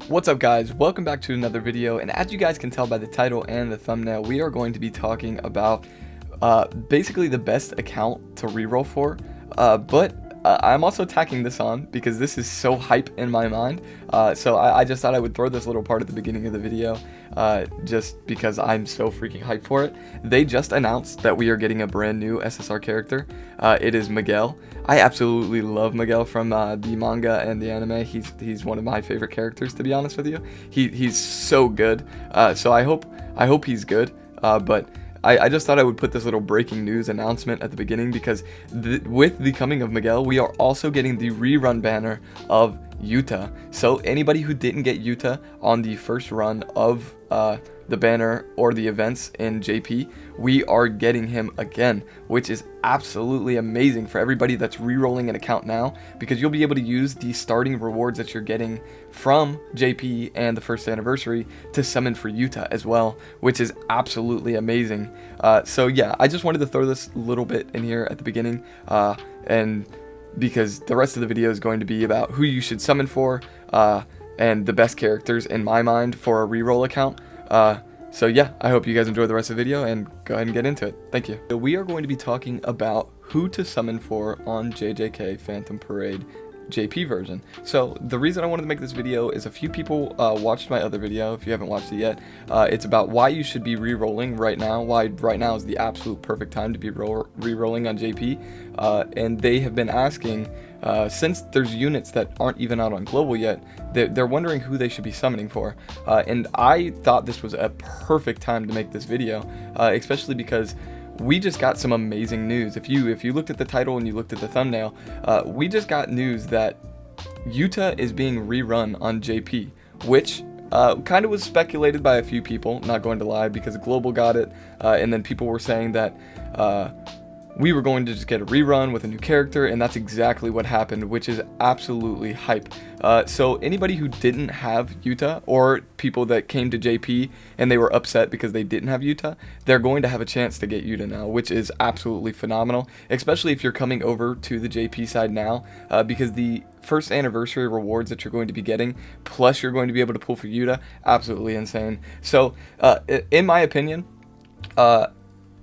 What's up guys, welcome back to another video, and as you guys can tell by the title and the thumbnail, we are going to be talking about basically the best account to reroll for, but I'm also tacking this on because this is so hype in my mind, so I just thought I would throw this little part at the beginning of the video, just because I'm so freaking hyped for it. They just announced that we are getting a brand new SSR character. It is Miguel. I absolutely love Miguel from the manga and the anime. He's one of my favorite characters, to be honest with you. He's so good. So I hope he's good. But I just thought I would put this little breaking news announcement at the beginning because with the coming of Miguel, we are also getting the rerun banner of Yuta. So anybody who didn't get Yuta on the first run of the banner or the events in JP, we are getting him again, which is absolutely amazing for everybody that's re-rolling an account now, because you'll be able to use the starting rewards that you're getting from JP and the first anniversary to summon for Yuta as well, which is absolutely amazing. So yeah, I just wanted to throw this little bit in here at the beginning, and because the rest of the video is going to be about who you should summon for, and the best characters in my mind for a reroll account. So yeah, I hope you guys enjoy the rest of the video and go ahead and get into it. Thank you. So we are going to be talking about who to summon for on JJK Phantom Parade JP version. So the reason I wanted to make this video is a few people watched my other video. If you haven't watched it yet, it's about why you should be re-rolling right now, why right now is the absolute perfect time to be re-rolling on JP, and they have been asking, since there's units that aren't even out on global yet, they're wondering who they should be summoning for, and I thought this was a perfect time to make this video, especially because we just got some amazing news. If you looked at the title and you looked at the thumbnail, we just got news that Yuta is being rerun on JP, which kind of was speculated by a few people, not going to lie, because Global got it, and then people were saying that we were going to just get a rerun with a new character, and that's exactly what happened, which is absolutely hype. So anybody who didn't have Yuta, or people that came to JP and they were upset because they didn't have Yuta, they're going to have a chance to get Yuta now, which is absolutely phenomenal, especially if you're coming over to the JP side now, because the first anniversary rewards that you're going to be getting, plus you're going to be able to pull for Yuta, absolutely insane. So in my opinion,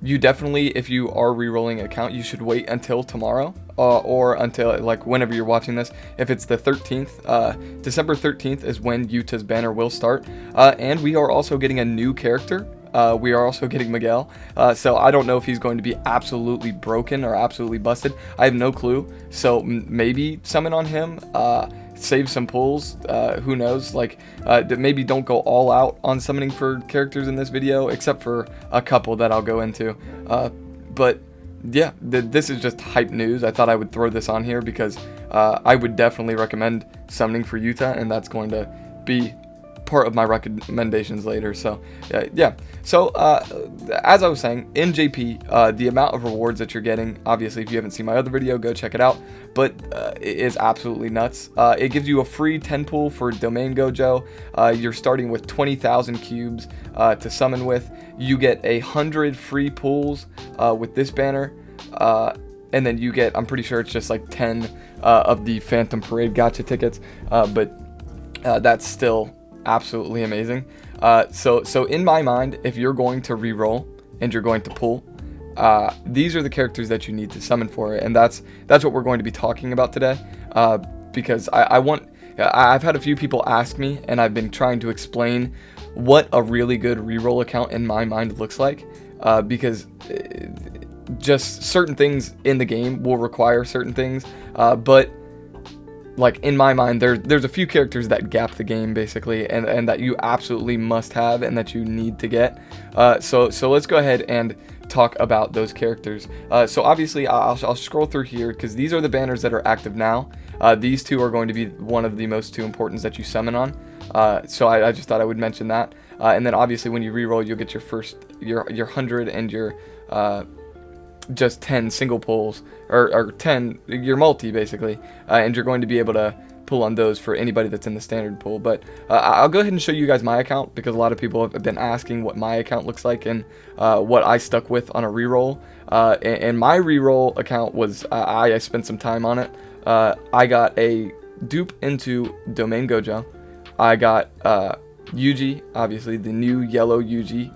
you definitely, if you are re-rolling an account, you should wait until tomorrow, or until like whenever you're watching this. If it's the 13th, December 13th is when Yuta's banner will start, and we are also getting a new character. We are also getting Miguel, so I don't know if he's going to be absolutely broken or absolutely busted. I have no clue, so maybe summon on him, save some pulls, who knows, like maybe don't go all out on summoning for characters in this video, except for a couple that I'll go into, but yeah, this is just hype news. I thought I would throw this on here because I would definitely recommend summoning for Yuta, and that's going to be part of my recommendations later. So yeah, so as I was saying, in JP, the amount of rewards that you're getting, obviously if you haven't seen my other video, go check it out, but it is absolutely nuts. It gives you a free 10 pull for Domain Gojo. You're starting with 20,000 cubes to summon with. You get 100 free pulls with this banner, and then you get, I'm pretty sure it's just like 10 of the Phantom Parade gacha tickets, but that's still absolutely amazing. So in my mind, if you're going to re-roll and you're going to pull, these are the characters that you need to summon for it, and that's what we're going to be talking about today, because I've had a few people ask me, and I've been trying to explain what a really good re-roll account in my mind looks like, because just certain things in the game will require certain things, but like in my mind, there's a few characters that gap the game basically, and that you absolutely must have and that you need to get. So let's go ahead and talk about those characters. So obviously I'll scroll through here because these are the banners that are active now. These two are going to be one of the most two importance that you summon on. So I just thought I would mention that. And then obviously when you reroll, you'll get your 100 and your just 10 single pulls, or 10 your multi basically, and you're going to be able to pull on those for anybody that's in the standard pool. But I'll go ahead and show you guys my account, because a lot of people have been asking what my account looks like and what I stuck with on a reroll, and my reroll account was I spent some time on it. I got a dupe into Domain Gojo, I got Yuji, obviously the new yellow Yuji,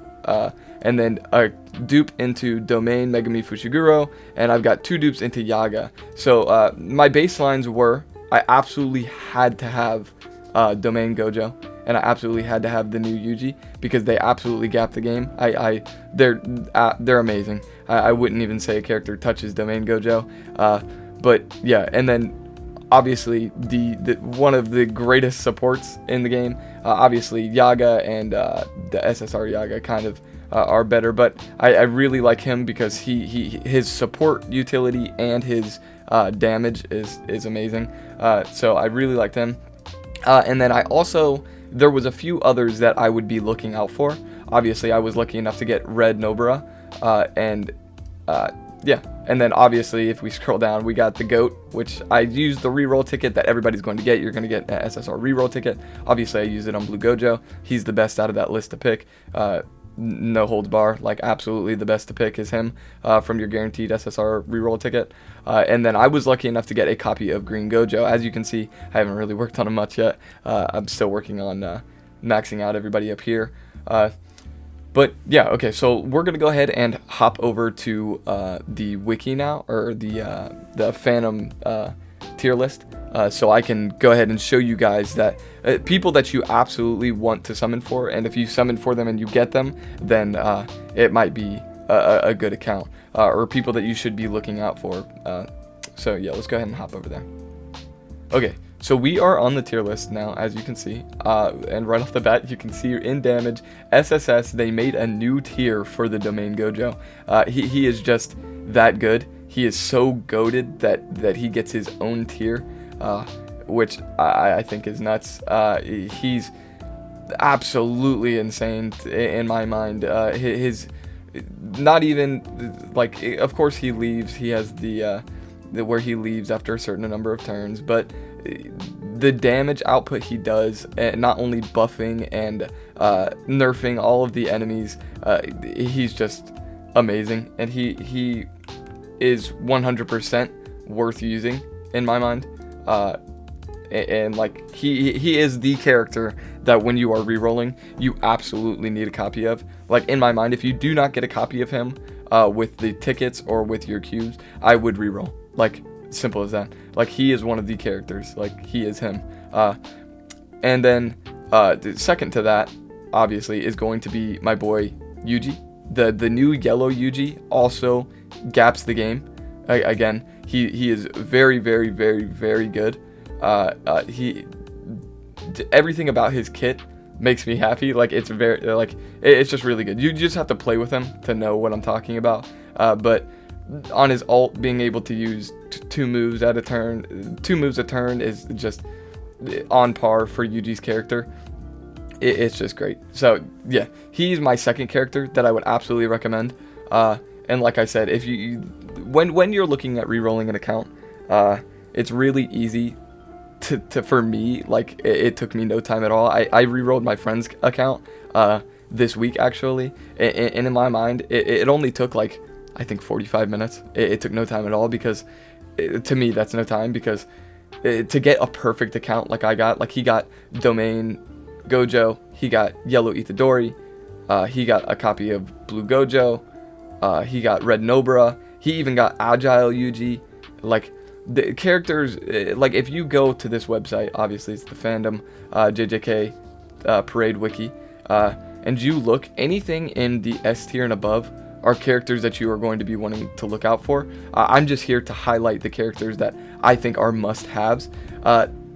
and then a dupe into Domain Megami Fushiguro, and I've got 2 dupes into Yaga. So my baselines were, I absolutely had to have Domain Gojo, and I absolutely had to have the new Yuji, because they absolutely gap the game. They're amazing. I wouldn't even say a character touches Domain Gojo, but yeah. And then obviously the one of the greatest supports in the game, obviously Yaga and the SSR Yaga kind of are better, but I really like him because his support utility and his damage is amazing. So I really liked him. And then there was a few others that I would be looking out for. Obviously, I was lucky enough to get Red Nobara, yeah. And then obviously, if we scroll down, we got the GOAT, which I used the reroll ticket that everybody's going to get. You're going to get an SSR reroll ticket. Obviously, I used it on Blue Gojo. He's the best out of that list to pick. No holds bar, like absolutely the best to pick is him from your guaranteed SSR reroll ticket. And then I was lucky enough to get a copy of Green Gojo. As you can see, I haven't really worked on him much yet. I'm still working on maxing out everybody up here. But yeah, okay, so we're gonna go ahead and hop over to the wiki now, or the Phantom tier list, so I can go ahead and show you guys that people that you absolutely want to summon for, and if you summon for them and you get them, then it might be a good account, or people that you should be looking out for. So yeah, let's go ahead and hop over there. Okay. So we are on the tier list now, as you can see, and right off the bat, you can see in damage, SSS, they made a new tier for the Domain Gojo. He is just that good. He is so goated that he gets his own tier, which I think is nuts. He's absolutely insane in my mind. His not even, like, of course he leaves, he has the where he leaves after a certain number of turns, but the damage output he does, not only buffing and nerfing all of the enemies, he's just amazing, and he is 100% worth using in my mind. And like he is the character that when you are rerolling, you absolutely need a copy of. Like, in my mind, if you do not get a copy of him with the tickets or with your cubes, I would reroll. Like, simple as that. Like, he is one of the characters. Like, he is him. And then the second to that, obviously, is going to be my boy Yuji. The new yellow Yuji also gaps the game. Again, he is very, very, very, very good. Everything about his kit makes me happy. Like, it's very, like, it's just really good. You just have to play with him to know what I'm talking about. But on his ult, being able to use 2 moves a turn is just on par for Yuji's character. It's just great. So yeah, he's my second character that I would absolutely recommend. And like I said, if when you're looking at rerolling an account, it's really easy for me. Like, it took me no time at all. I rerolled my friend's account this week, actually, and in my mind, it only took, like, I think 45 minutes. It took no time at all, because to me that's no time, because to get a perfect account like I got, like, he got Domain Gojo, he got Yellow Itadori, he got a copy of Blue Gojo, he got Red Nobara, he even got Agile Yuji. Like, the characters, like, if you go to this website, obviously it's the Fandom JJK Parade wiki, and you look, anything in the S tier and above are characters that you are going to be wanting to look out for. I'm just here to highlight the characters that I think are must-haves.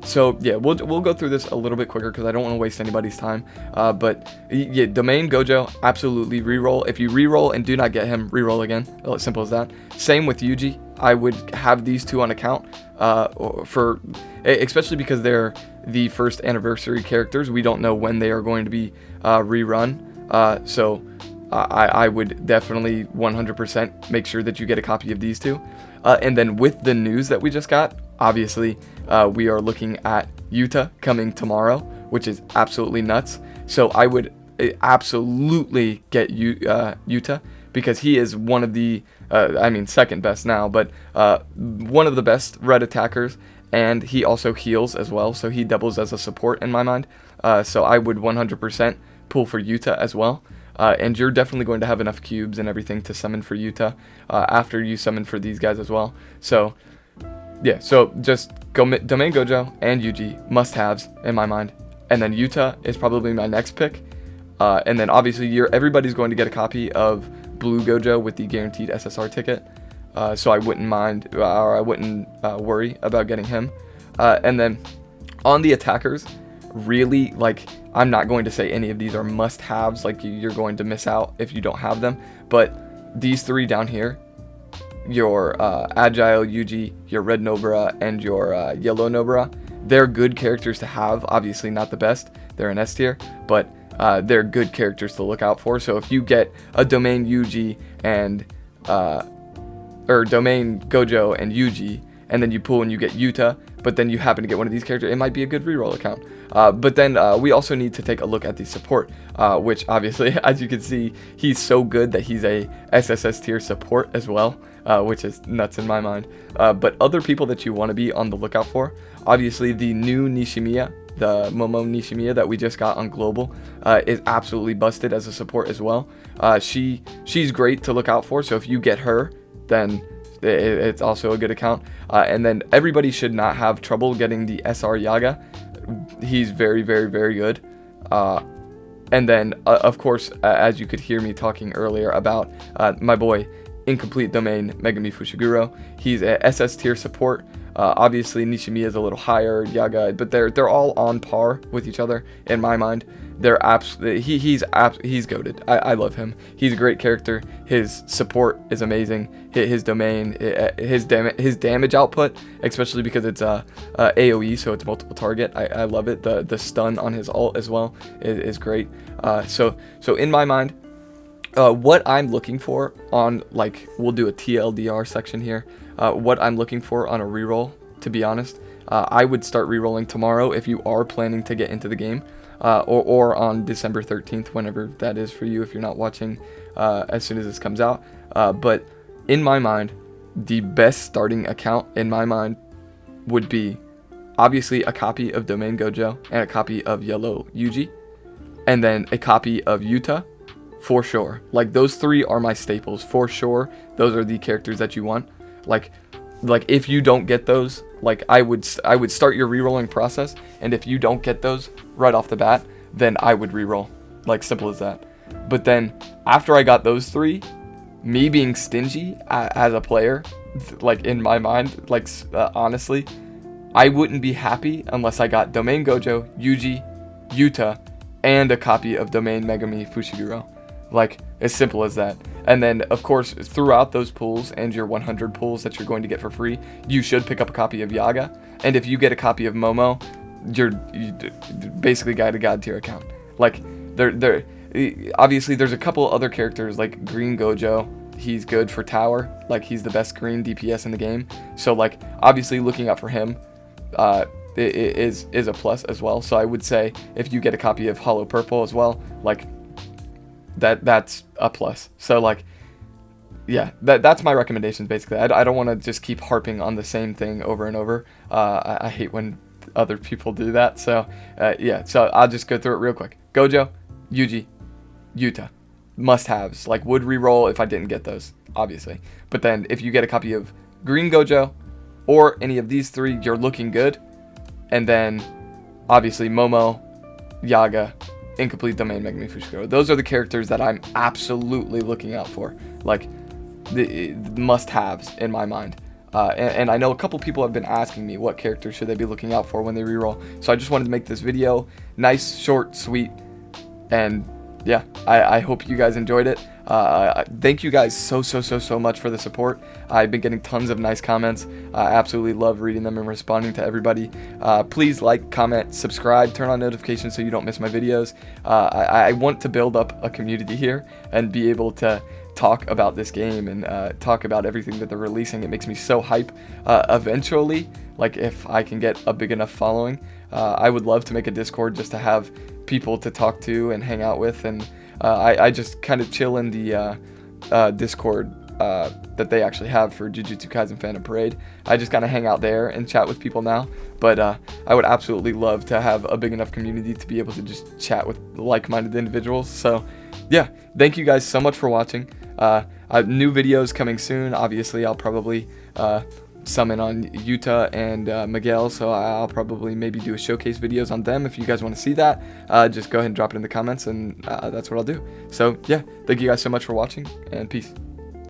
So yeah, we'll go through this a little bit quicker because I don't want to waste anybody's time. But yeah, Domain Gojo, absolutely reroll. If you reroll and do not get him, reroll again. Simple as that. Same with Yuji. I would have these two on account especially because they're the first anniversary characters. We don't know when they are going to be rerun. So I would definitely 100% make sure that you get a copy of these two. And then with the news that we just got, obviously, we are looking at Yuta coming tomorrow, which is absolutely nuts. So I would absolutely get Yuta, because he is one of the, second best now, but one of the best red attackers, and he also heals as well, so he doubles as a support in my mind. So I would 100% pull for Yuta as well. And you're definitely going to have enough cubes and everything to summon for Yuta after you summon for these guys as well. So yeah, so just Domain Gojo and Yuji must-haves in my mind. And then Yuta is probably my next pick. And then obviously everybody's going to get a copy of Blue Gojo with the guaranteed SSR ticket. So I wouldn't mind, or I wouldn't worry about getting him. And then on the attackers, really, like, I'm not going to say any of these are must-haves, like you're going to miss out if you don't have them. But these three down here, your Agile Yuji, your Red Nobara, and your Yellow Nobara, they're good characters to have. Obviously not the best, they're an S tier, but they're good characters to look out for. So if you get a Domain Yuji and or Domain Gojo and Yuji, and then you pull and you get Yuta, but then you happen to get one of these characters, it might be a good reroll account. But then we also need to take a look at the support, which obviously, as you can see, he's so good that he's a SSS tier support as well, which is nuts in my mind. But other people that you want to be on the lookout for, obviously the new Nishimiya, the Momo Nishimiya that we just got on Global, is absolutely busted as a support as well. She's great to look out for, so if you get her, then it's also a good account. And then everybody should not have trouble getting the SR Yaga. He's very, very, very good. And then, of course, as you could hear me talking earlier about my boy, Incomplete Domain Megami Fushiguro, he's a SS tier support. Obviously, Nishimiya is a little higher, Yaga, but they're all on par with each other in my mind. They're he's goated. I love him. He's a great character. His support is amazing. His domain, his damage output, especially because it's AOE, so it's multiple target. I love it. The stun on his ult as well is great. So in my mind, what I'm looking for on, like, we'll do a TLDR section here. What I'm looking for on a reroll, to be honest, I would start rerolling tomorrow if you are planning to get into the game, or on December 13th, whenever that is for you, if you're not watching as soon as this comes out. But in my mind, the best starting account in my mind would be obviously a copy of Domain Gojo and a copy of Yellow Yuji, and then a copy of Yuta. For sure. Like, those three are my staples. For sure, those are the characters that you want. Like if you don't get those, like, I would start your rerolling process, and if you don't get those right off the bat, then I would reroll. Like, simple as that. But then after I got those three, me being stingy as a player, like, in my mind, like, honestly, I wouldn't be happy unless I got Domain Gojo, Yuji, Yuta, and a copy of Domain Megami Fushiguro. Like, as simple as that. And then, of course, throughout those pools and your 100 pools that you're going to get for free, you should pick up a copy of Yaga. And if you get a copy of Momo, you basically got a god tier account. Like, obviously there's a couple other characters like Green Gojo. He's good for tower. Like, he's the best green DPS in the game. So, like, obviously looking out for him is a plus as well. So I would say if you get a copy of Hollow Purple as well, like, that's a plus. So, like, yeah, that's my recommendations basically. I don't want to just keep harping on the same thing over and over. I hate when other people do that. So yeah, so I'll just go through it real quick. Gojo, Yuji, Yuta, must-haves. Like, would reroll if I didn't get those, obviously. But then if you get a copy of Green Gojo or any of these three, you're looking good. And then obviously Momo, Yaga, Incomplete Domain Megami Fushiguro. Those are the characters that I'm absolutely looking out for. Like, the must-haves in my mind. And I know a couple people have been asking me what characters should they be looking out for when they reroll. So I just wanted to make this video nice, short, sweet, and yeah, I hope you guys enjoyed it. Thank you guys so much for the support. I've been getting tons of nice comments. I absolutely love reading them and responding to everybody. Please like, comment, subscribe, turn on notifications so you don't miss my videos. I want to build up a community here and be able to talk about this game and talk about everything that they're releasing. It makes me so hype. Eventually, like, if I can get a big enough following, I would love to make a Discord just to have people to talk to and hang out with, and I just kind of chill in the Discord that they actually have for Jujutsu Kaisen Phantom Parade. I just kind of hang out there and chat with people now, but I would absolutely love to have a big enough community to be able to just chat with like-minded individuals. So yeah, thank you guys so much for watching. New videos coming soon. Obviously, I'll probably summon on Yuta and Miguel, so I'll probably maybe do a showcase videos on them. If you guys want to see that, just go ahead and drop it in the comments, and that's what I'll do. So yeah, thank you guys so much for watching, and peace.